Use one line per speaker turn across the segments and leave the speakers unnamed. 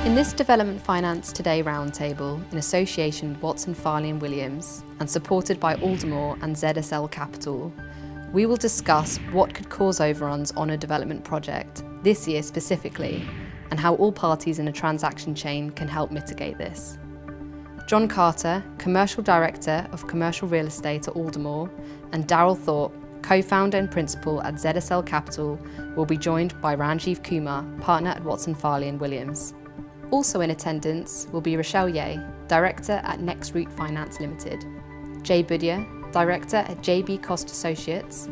In this Development Finance Today roundtable, in association with Watson Farley and Williams, and supported by Aldermore and ZSL Capital, we will discuss what could cause overruns on a development project, this year specifically, and how all parties in a transaction chain can help mitigate this. John Carter, Commercial Director of Commercial Real Estate at Aldermore, and Daryl Thorpe, co-founder and principal at ZSL Capital, will be joined by Ranjiv Kumar, partner at Watson Farley and Williams. Also in attendance will be Rochelle Ye, Director at Next Route Finance Limited, Jay Budia, Director at JB Cost Associates,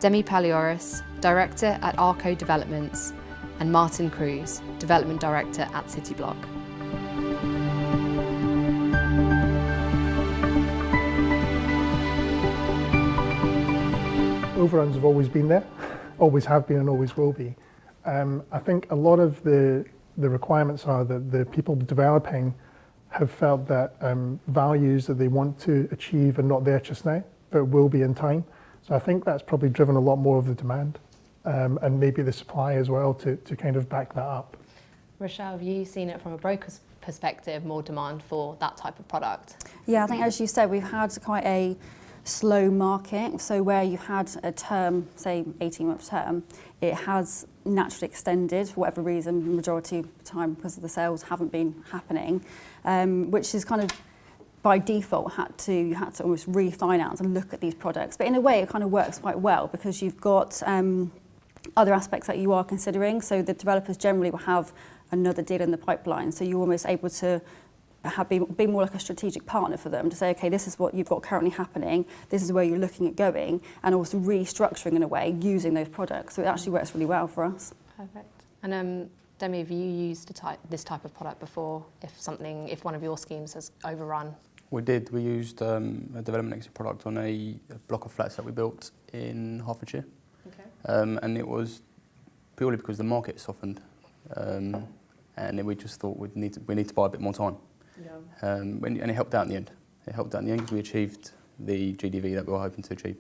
Demi Palioris, Director at Arco Developments, and Martin Cruz, Development Director at Cityblock.
Overruns have always been there, always have been and always will be. I think a lot of the requirements are that the people developing have felt that values that they want to achieve are not there just now, but will be in time. So I think that's probably driven a lot more of the demand and maybe the supply as well to kind of back that up.
Rochelle, have you seen it from a broker's perspective, more demand for that type of product?
Yeah, I think as you said, we've had quite a slow market. So where you had a term, say 18-month term, it has naturally extended for whatever reason, the majority of the time because of the sales haven't been happening, which is kind of by default you had to almost refinance and look at these products. But in a way, it kind of works quite well because you've got other aspects that you are considering. So the developers generally will have another deal in the pipeline. So you're almost able to be more like a strategic partner for them to say, okay, this is what you've got currently happening, this is where you're looking at going, and also restructuring in a way using those products. So it actually works really well for us.
Perfect. And Demi, have you used this type of product before? If one of your schemes has overrun?
We did. We used a development exit product on a block of flats that we built in Hertfordshire. Okay. And it was purely because the market softened, and then we just thought we need to buy a bit more time. Yeah. And it helped out in the end. It helped out in the end because we achieved the GDV that we were hoping to achieve.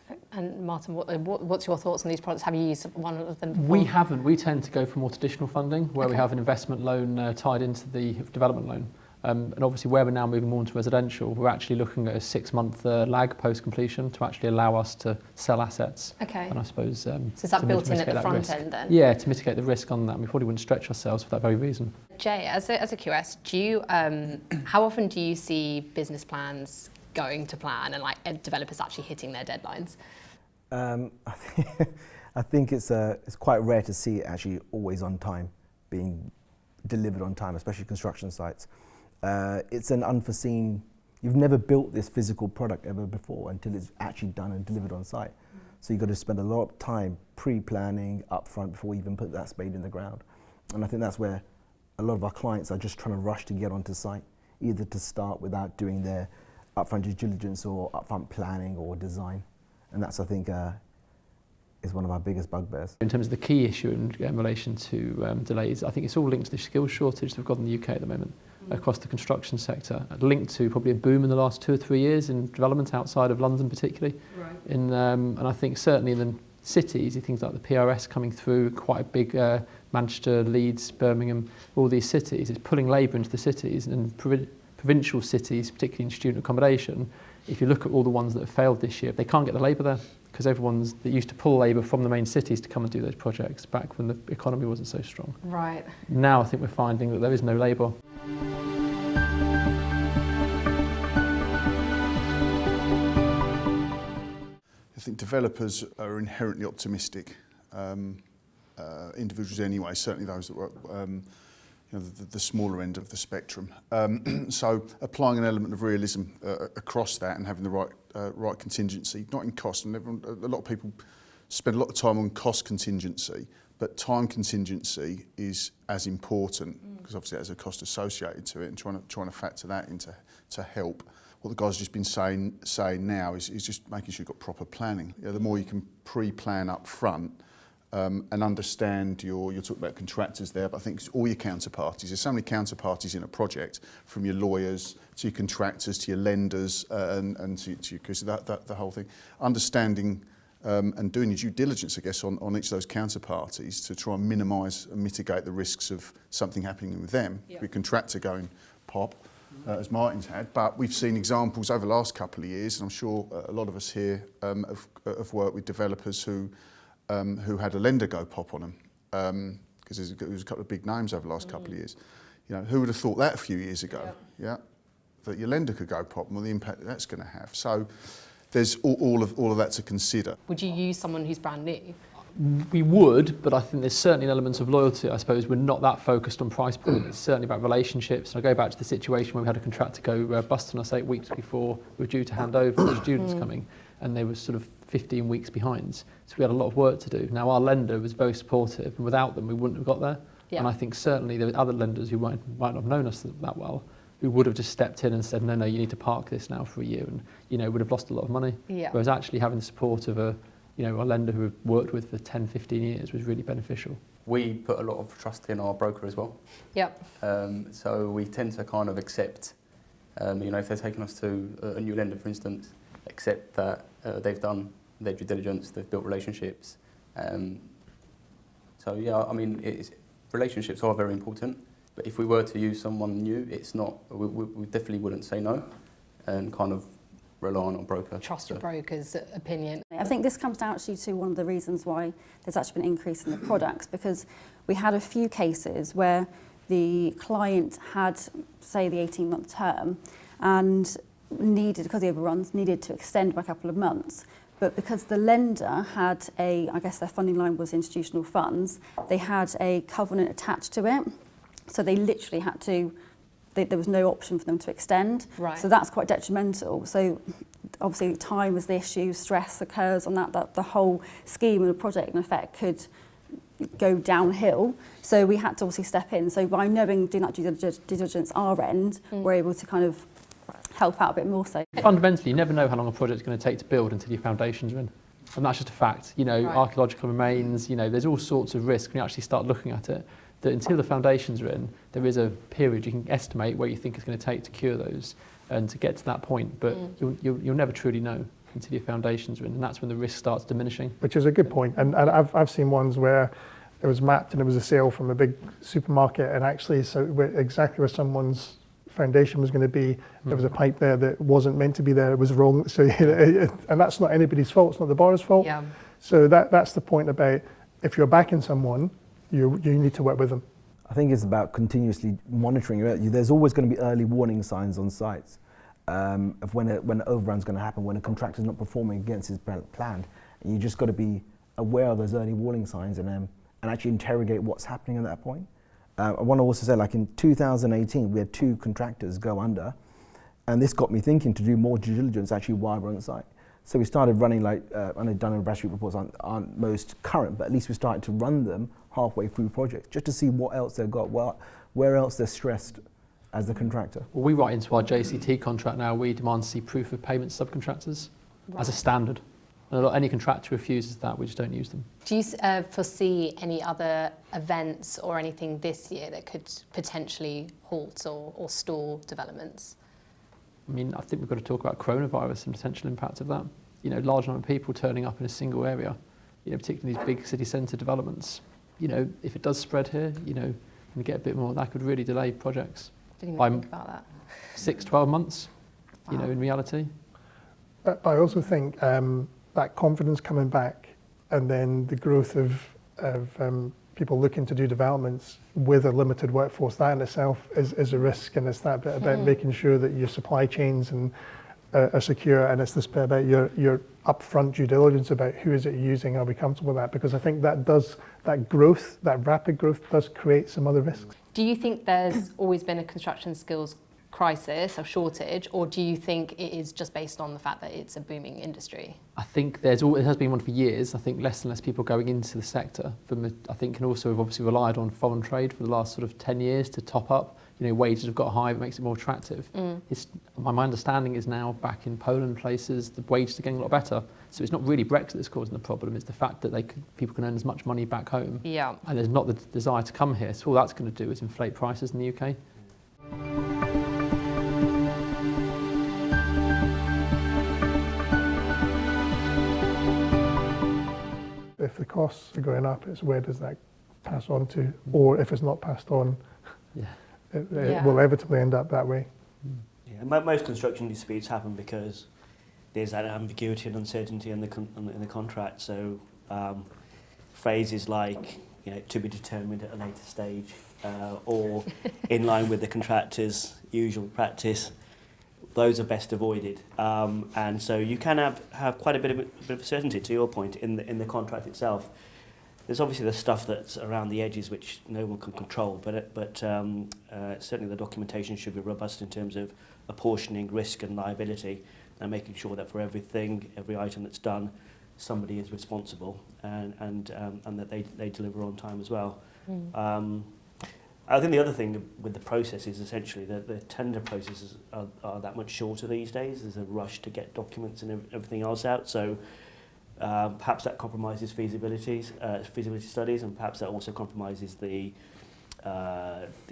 Perfect. And Martin, what's your thoughts on these products? Have you used one of them before?
We haven't. We tend to go for more traditional funding where we have an investment loan tied into the development loan. And obviously where we're now moving more into residential, we're actually looking at a 6-month lag post-completion to actually allow us to sell assets. Okay. And I suppose... so
is that built in at the front end then?
Yeah, to mitigate the risk on that. We probably wouldn't stretch ourselves for that very reason.
Jay, as a QS, do you, how often do you see business plans going to plan and developers actually hitting their deadlines?
I think it's quite rare to see it actually always on time, being delivered on time, especially construction sites. It's an unforeseen, you've never built this physical product ever before until it's actually done and delivered on site. So you've got to spend a lot of time pre-planning up front before you even put that spade in the ground. And I think that's where a lot of our clients are just trying to rush to get onto site, either to start without doing their upfront due diligence or upfront planning or design. And that's, I think, is one of our biggest bugbears.
In terms of the key issue in relation to delays, I think it's all linked to the skills shortage that we've got in the UK at the moment across the construction sector, linked to probably a boom in the last 2 or 3 years in development outside of London particularly. Right. And I think certainly in the cities, things like the PRS coming through, quite a big Manchester, Leeds, Birmingham, all these cities, it's pulling labour into the cities and provincial cities, particularly in student accommodation. If you look at all the ones that have failed this year, they can't get the labour there because everyone's that used to pull labour from the main cities to come and do those projects back when the economy wasn't so strong. Right. Now I think we're finding that there is no labour.
I think developers are inherently optimistic, individuals anyway, certainly those that were the smaller end of the spectrum. So applying an element of realism across that and having the right contingency, not in cost. And a lot of people spend a lot of time on cost contingency, but time contingency is as important because obviously it has a cost associated to it, and trying to factor that into to help. What the guys have just been saying now is just making sure you've got proper planning. The more you can pre-plan up front, and understand you're talking about contractors there, but I think it's all your counterparties. There's so many counterparties in a project, from your lawyers to your contractors to your lenders and to because the whole thing. Understanding and doing your due diligence, I guess, on each of those counterparties to try and minimise and mitigate the risks of something happening with them. With contractor going pop, as Martin's had. But we've seen examples over the last couple of years, and I'm sure a lot of us here have worked with developers who had a lender go pop on them, because there was a couple of big names over the last couple of years. You know, who would have thought that a few years ago? Yeah, that your lender could go pop, and the impact that that's going to have. So there's all of that to consider.
Would you use someone who's brand new?
We would, but I think there's certainly an element of loyalty. I suppose we're not that focused on price point. It's certainly about relationships. And I go back to the situation where we had a contractor go bust on us 8 weeks before we were due to hand over the students coming, and they were sort of 15 weeks behind. So we had a lot of work to do. Now our lender was very supportive, and without them we wouldn't have got there. Yeah. And I think certainly there were other lenders who might not have known us that well, who would have just stepped in and said, no, you need to park this now for a year, and would have lost a lot of money. Yeah. Whereas actually having the support of a lender who we've worked with for 10, 15 years was really beneficial.
We put a lot of trust in our broker as well. Yep. So we tend to kind of accept, if they're taking us to a new lender, for instance, accept that they've done their due diligence, they've built relationships. Relationships are very important. But if we were to use someone new, it's not. We definitely wouldn't say no, and kind of rely on our broker.
Trust your broker's opinion.
I think this comes down actually to one of the reasons why there's actually been an increase in the products, because we had a few cases where the client had, say, the 18-month term and needed, because the overruns, needed to extend by a couple of months. But because the lender had I guess their funding line was institutional funds, they had a covenant attached to it. So they literally had to, there was no option for them to extend. Right. So that's quite detrimental. So obviously time was the issue, stress occurs on that the whole scheme of the project in effect could go downhill. So we had to obviously step in. So by doing that due diligence our end, we're able to kind of help out a bit more so.
Fundamentally, you never know how long a project's going to take to build until your foundations are in. And that's just a fact. Archaeological remains, there's all sorts of risk when you actually start looking at it. That until the foundations are in, there is a period you can estimate where you think it's going to take to cure those and to get to that point. But you'll never truly know until your foundations are in, and that's when the risk starts diminishing.
Which is a good point. And I've seen ones where it was mapped and it was a sale from a big supermarket, and actually exactly where someone's foundation was going to be, there was a pipe there that wasn't meant to be there, it was wrong. So and that's not anybody's fault, it's not the borrower's fault. Yeah. So that's the point about, if you're backing someone, you need to work with them.
I think it's about continuously monitoring. There's always going to be early warning signs on sites of when an overrun's going to happen, when a contractor's not performing against his plan. And you just got to be aware of those early warning signs and actually interrogate what's happening at that point. I want to also say, like in 2018, we had 2 contractors go under, and this got me thinking to do more due diligence actually while we're on site. So we started running I know Dun & Bradstreet reports aren't most current, but at least we started to run them halfway through projects just to see what else they've got, where else they're stressed as the contractor.
Well, we write into our JCT contract now, we demand to see proof of payment to subcontractors as a standard. And any contractor refuses that, we just don't use them.
Do you foresee any other events or anything this year that could potentially halt or stall developments?
I mean, I think we've got to talk about coronavirus and potential impact of that. Large number of people turning up in a single area, particularly these big city centre developments. If it does spread here, and get a bit more, that could really delay projects.
Didn't even think about that.
6-12 months,
wow.
In reality.
But I also think that confidence coming back, and then the growth of people looking to do developments with a limited workforce, that in itself is a risk, and it's that bit about making sure that your supply chains are secure, and it's this bit about your upfront due diligence about who is it you're using, are we comfortable with that, because I think that rapid growth does create some other risks.
Do you think there's always been a construction skills crisis or shortage, or do you think it is just based on the fact that it's a booming industry?
I think it has been one for years. I think less and less people going into the sector, I think, can also have obviously relied on foreign trade for the last sort of 10 years to top up. Wages have got high, it makes it more attractive. My understanding is now back in Poland places, the wages are getting a lot better. So it's not really Brexit that's causing the problem, it's the fact that people can earn as much money back home. Yeah. And there's not the desire to come here. So all that's going to do is inflate prices in the UK.
if the costs are going up, it's where does that pass on to, or if it's not passed on,
Yeah.
it
Yeah.
will inevitably end up that way.
Yeah, most construction disputes happen because there's that ambiguity and uncertainty in the contract. So phrases like, to be determined at a later stage, or in line with the contractor's usual practice, those are best avoided. And so you can have quite a bit of certainty, to your point, in the contract itself. There's obviously the stuff that's around the edges which no one can control, but certainly the documentation should be robust in terms of apportioning risk and liability, and making sure that for every item that's done, somebody is responsible, and that they deliver on time as well. I think the other thing with the process is essentially that the tender processes are that much shorter these days. There's a rush to get documents and everything else out, so perhaps that compromises feasibility studies, and perhaps that also compromises the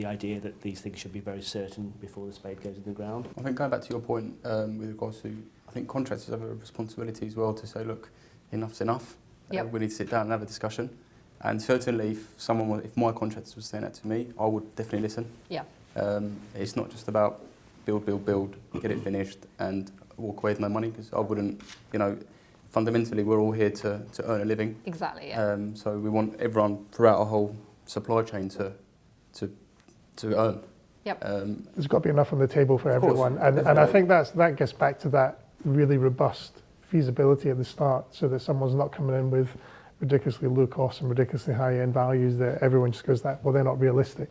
idea that these things should be very certain before the spade goes in the ground.
I think going back to your point with regards to, I think contractors have a responsibility as well to say, look, enough's enough.
Yep.
We need to sit down and have a discussion. And certainly, if my contractors were saying that to me, I would definitely listen.
Yeah.
It's not just about build, get it finished, and walk away with no money, because I wouldn't, fundamentally we're all here to earn a living.
Exactly, yeah.
So we want everyone throughout our whole supply chain to earn.
Yep.
There's got to be enough on the table for
Of course,
everyone, and I think that gets back to that really robust feasibility at the start, so that someone's not coming in with ridiculously low costs and ridiculously high-end values that everyone just goes, well, they're not realistic.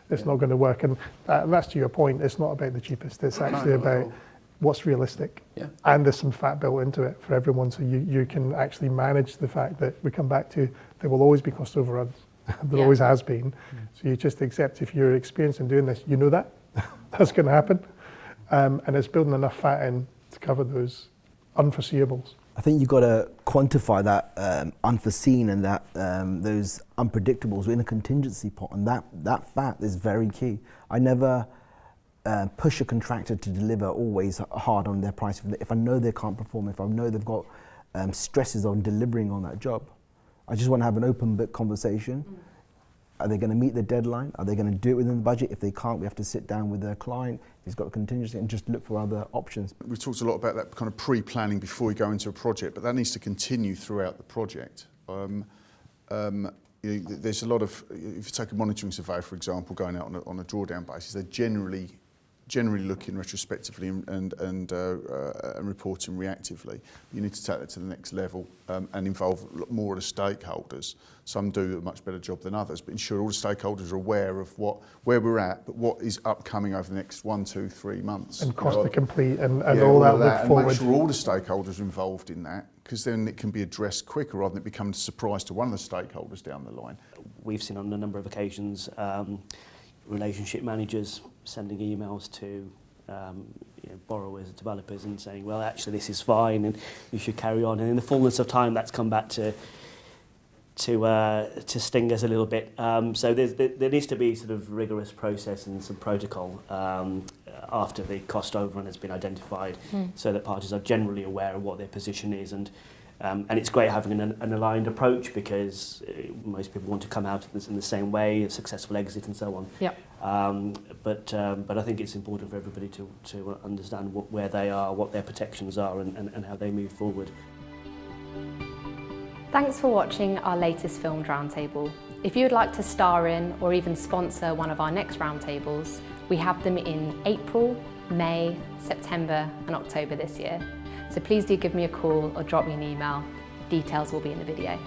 It's not going to work. And that's to your point, it's not about the cheapest, it's actually about what's realistic.
Yeah.
And there's some fat built into it for everyone, so you can actually manage the fact that we come back to there will always be cost overruns. There always has been. So you just accept, if you're experienced in doing this, you know that. That's going to happen. And it's building enough fat in to cover those unforeseeables.
I think you've got to quantify that unforeseen and that those unpredictables in a contingency pot, and that fact is very key. I never push a contractor to deliver always hard on their price. If I know they can't perform, if I know they've got stresses on delivering on that job, I just want to have an open book conversation. Are they going to meet the deadline? Are they going to do it within the budget? If they can't, we have to sit down with their client. He's got a contingency, and just look for other options.
We've talked a lot about that kind of pre-planning before you go into a project, but that needs to continue throughout the project. There's a lot of, if you take a monitoring surveyor, for example, going out on a drawdown basis, they're generally looking retrospectively and reporting reactively. You need to take that to the next level and involve more of the stakeholders. Some do a much better job than others, but ensure all the stakeholders are aware of where we're at, but what is upcoming over the next 1, 2, 3 months.
And cost to complete and all that look forward.
And make sure all the stakeholders are involved in that, because then it can be addressed quicker rather than it becomes a surprise to one of the stakeholders down the line.
We've seen on a number of occasions relationship managers sending emails to borrowers, developers, and saying, well, actually this is fine and you should carry on. And in the fullness of time, that's come back to sting us a little bit. So there needs to be sort of rigorous process and some protocol after the cost overrun has been identified, so that parties are generally aware of what their position is. And it's great having an aligned approach, because most people want to come out of this in the same way, a successful exit and so on.
Yep.
But I think it's important for everybody to understand where they are, what their protections are, and how they move forward.
Thanks for watching our latest filmed roundtable. If you would like to star in or even sponsor one of our next roundtables, we have them in April, May, September and October this year. So please do give me a call or drop me an email. Details will be in the video.